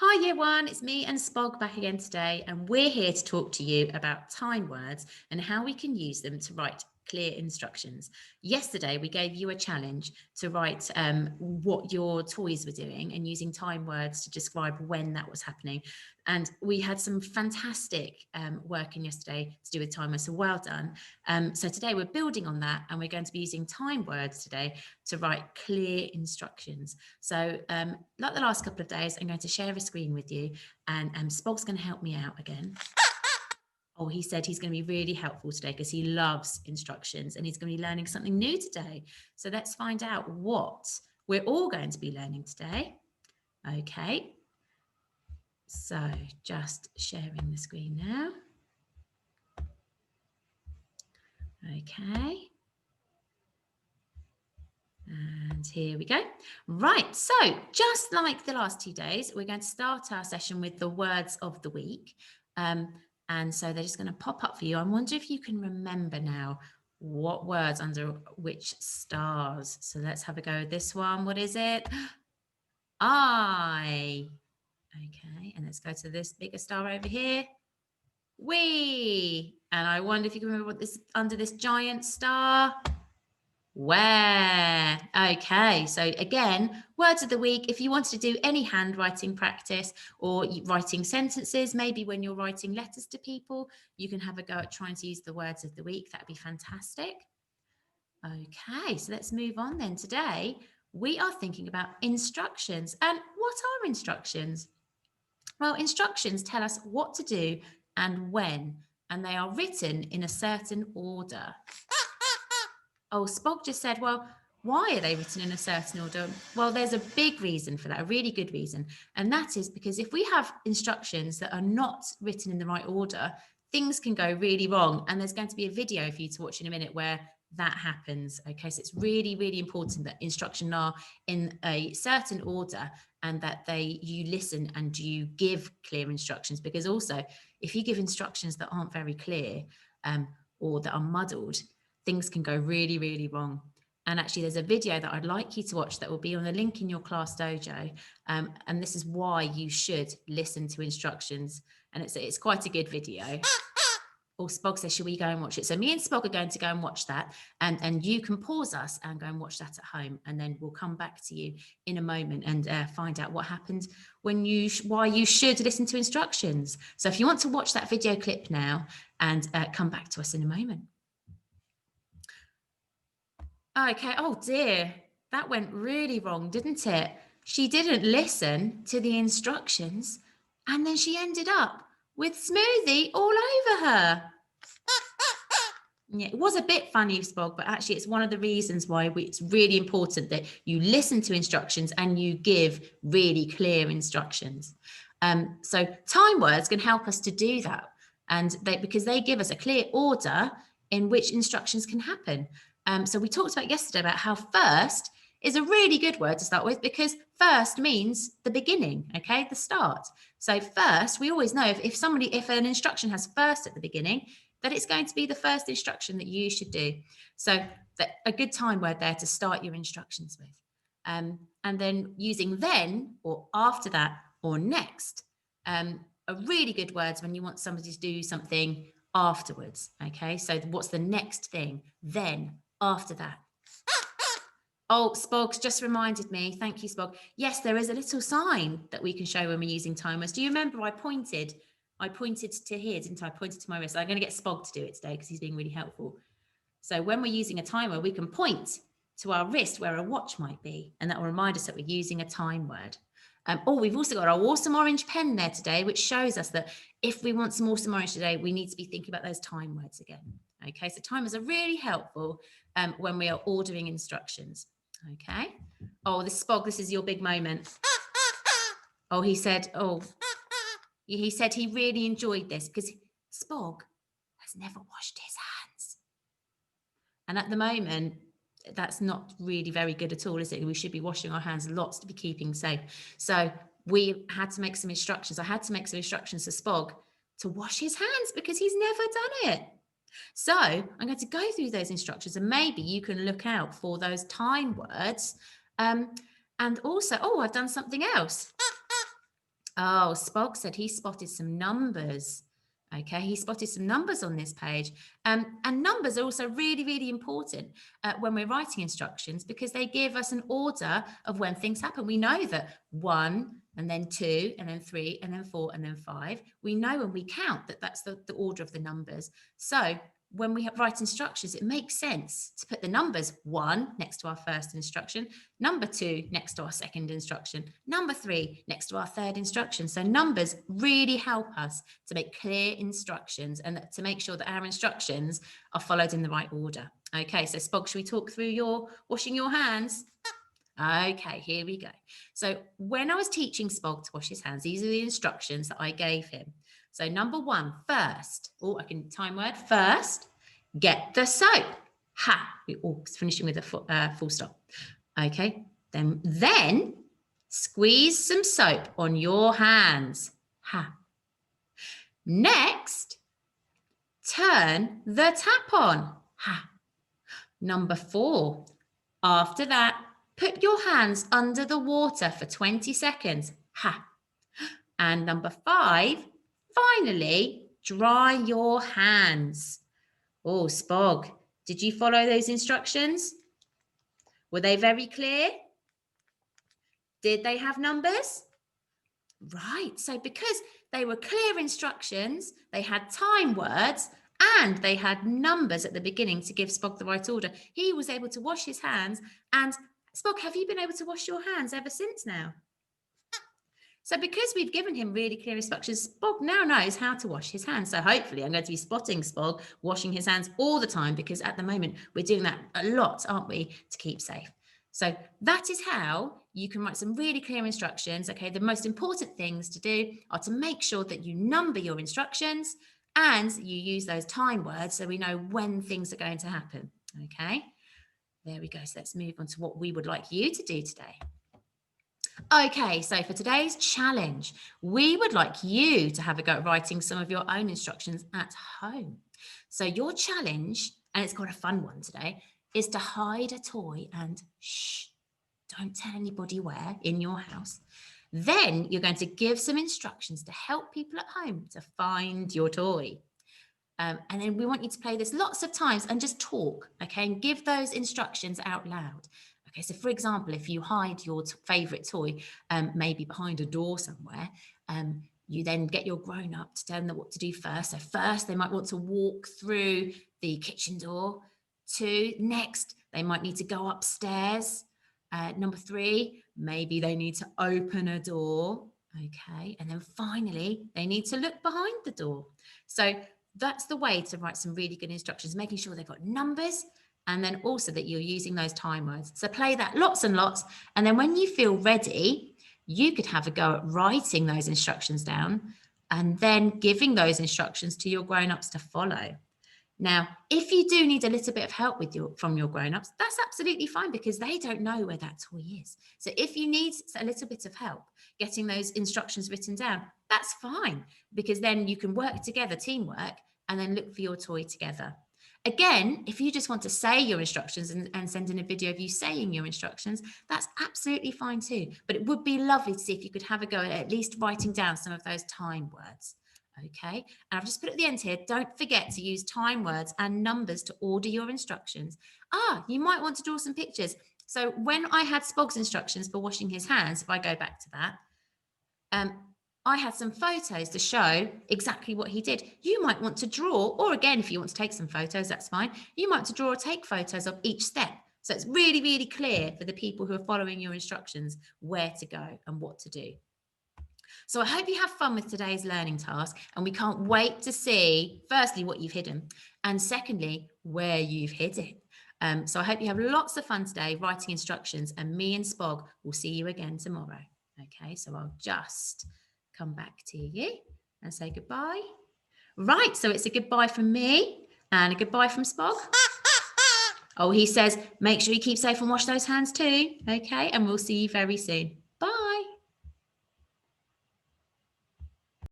Hi Year One, it's me and Spog back again today, and we're here to talk to you about time words and how we can use them to write clear instructions. Yesterday, we gave you a challenge to write what your toys were doing and using time words to describe when that was happening. And we had some fantastic work in yesterday to do with time words, so well done. So today we're building on that, and we're going to be using time words today to write clear instructions. So like the last couple of days, I'm going to share a screen with you, and Spog's going to help me out again. Oh, he said he's going to be really helpful today because he loves instructions and he's going to be learning something new today. So let's find out what we're all going to be learning today. Okay. So just sharing the screen now. Okay. And here we go. Right, so just like the last 2 days, we're going to start our session with the words of the week. And so they're just going to pop up for you. I wonder if you can remember now what words under which stars. So let's have a go with this one. What is it? I. Okay, and let's go to this bigger star over here. We. And I wonder if you can remember what this under this giant star. Where? Okay, so again, words of the week. If you wanted to do any handwriting practice or writing sentences, maybe when you're writing letters to people, you can have a go at trying to use the words of the week. That'd be fantastic. Okay, so let's move on then. Today, we are thinking about instructions. And what are instructions? Well, instructions tell us what to do and when, and they are written in a certain order. Oh, Spog just said, well, why are they written in a certain order? Well, there's a big reason for that, a really good reason. And that is because if we have instructions that are not written in the right order, things can go really wrong. And there's going to be a video for you to watch in a minute where that happens. Okay, so it's really, really important that instructions are in a certain order and that you listen and you give clear instructions, because also if you give instructions that aren't very clear or that are muddled, things can go really, really wrong. And actually, there's a video that I'd like you to watch that will be on the link in your class dojo. And this is why you should listen to instructions. And it's quite a good video. Or Spog says, should we go and watch it? So me and Spog are going to go and watch that. And you can pause us and go and watch that at home. And then we'll come back to you in a moment and find out what happened when why you should listen to instructions. So if you want to watch that video clip now and come back to us in a moment. Okay, oh dear, that went really wrong, didn't it? She didn't listen to the instructions and then she ended up with smoothie all over her. Yeah, it was a bit funny, Spog, but actually it's one of the reasons why it's really important that you listen to instructions and you give really clear instructions. So time words can help us to do that, and because they give us a clear order in which instructions can happen. So we talked about yesterday about how first is a really good word to start with, because first means the beginning, okay, the start. So first, we always know if an instruction has first at the beginning, that it's going to be the first instruction that you should do. So a good time word there to start your instructions with. And then using then or after that or next are really good words when you want somebody to do something afterwards. Okay, so what's the next thing? Then, after that. Oh, Spog's just reminded me. Thank you, Spog. Yes, there is a little sign that we can show when we're using timers. Do you remember I pointed to here, didn't I? I pointed to my wrist. I'm going to get Spog to do it today because he's being really helpful. So when we're using a timer, we can point to our wrist where a watch might be, and that will remind us that we're using a time word. We've also got our awesome orange pen there today, which shows us that if we want some awesome orange today, we need to be thinking about those time words again. Okay, so timers are really helpful when we are ordering instructions. Okay. Oh, Spog, this is your big moment. Oh, he said he really enjoyed this because Spog has never washed his hands. And at the moment, that's not really very good at all, is it? We should be washing our hands lots to be keeping safe. So we had to make some instructions. I had to make some instructions to Spog to wash his hands because he's never done it. So I'm going to go through those instructions and maybe you can look out for those time words. And also, I've done something else. Oh, Spog said he spotted some numbers. Okay, he spotted some numbers on this page. And numbers are also really, really important when we're writing instructions because they give us an order of when things happen. We know that 1 and then 2 and then 3 and then 4 and then 5. We know when we count that that's the order of the numbers. So when we write instructions, it makes sense to put the numbers 1 next to our first instruction, number 2 next to our second instruction, number 3 next to our third instruction. So numbers really help us to make clear instructions and to make sure that our instructions are followed in the right order. Okay, so Spog, should we talk through your washing your hands? Okay, here we go. So when I was teaching Spog to wash his hands, these are the instructions that I gave him. So number 1, first, I can time word, first, get the soap. Ha, we're all finishing with a full stop. Okay, then squeeze some soap on your hands. Ha. Next, turn the tap on. Ha. Number 4, after that, put your hands under the water for 20 seconds. Ha. And number 5, finally, dry your hands. Oh, Spog, did you follow those instructions? Were they very clear? Did they have numbers? Right, so because they were clear instructions, they had time words, and they had numbers at the beginning to give Spog the right order, he was able to wash his hands. And Spog, have you been able to wash your hands ever since now? So because we've given him really clear instructions, Spog now knows how to wash his hands. So hopefully I'm going to be spotting Spog washing his hands all the time because at the moment we're doing that a lot, aren't we, to keep safe. So that is how you can write some really clear instructions. Okay, the most important things to do are to make sure that you number your instructions and you use those time words so we know when things are going to happen. Okay, there we go. So let's move on to what we would like you to do today. Okay, so for today's challenge, we would like you to have a go at writing some of your own instructions at home. So your challenge, and it's quite a fun one today, is to hide a toy and shh, don't tell anybody where in your house. Then you're going to give some instructions to help people at home to find your toy. And then we want you to play this lots of times and just talk, okay, and give those instructions out loud. Okay, so for example, if you hide your favorite toy, maybe behind a door somewhere, you then get your grown-up to tell them what to do first. So first, they might want to walk through the kitchen door. 2, next, they might need to go upstairs. Number 3, maybe they need to open a door. Okay, and then finally, they need to look behind the door. So that's the way to write some really good instructions, making sure they've got numbers and then also that you're using those time words. So play that lots and lots. And then when you feel ready, you could have a go at writing those instructions down and then giving those instructions to your grown-ups to follow. Now, if you do need a little bit of help from your grown-ups, that's absolutely fine because they don't know where that toy is. So if you need a little bit of help getting those instructions written down, that's fine because then you can work together, teamwork, and then look for your toy together. Again, if you just want to say your instructions and send in a video of you saying your instructions, that's absolutely fine too. But it would be lovely to see if you could have a go at least writing down some of those time words. Okay, and I've just put at the end here, don't forget to use time words and numbers to order your instructions. You might want to draw some pictures. So when I had Spog's instructions for washing his hands, if I go back to that, I had some photos to show exactly what he did. You might want to draw, or again, if you want to take some photos, that's fine. You might want to draw or take photos of each step. So it's really, really clear for the people who are following your instructions where to go and what to do. So I hope you have fun with today's learning task, and we can't wait to see, firstly, what you've hidden, and secondly, where you've hid it. So I hope you have lots of fun today writing instructions, and me and Spog will see you again tomorrow. Okay, so I'll just come back to you and say goodbye. Right, so it's a goodbye from me and a goodbye from Spog. Oh, he says, make sure you keep safe and wash those hands too. Okay, and we'll see you very soon.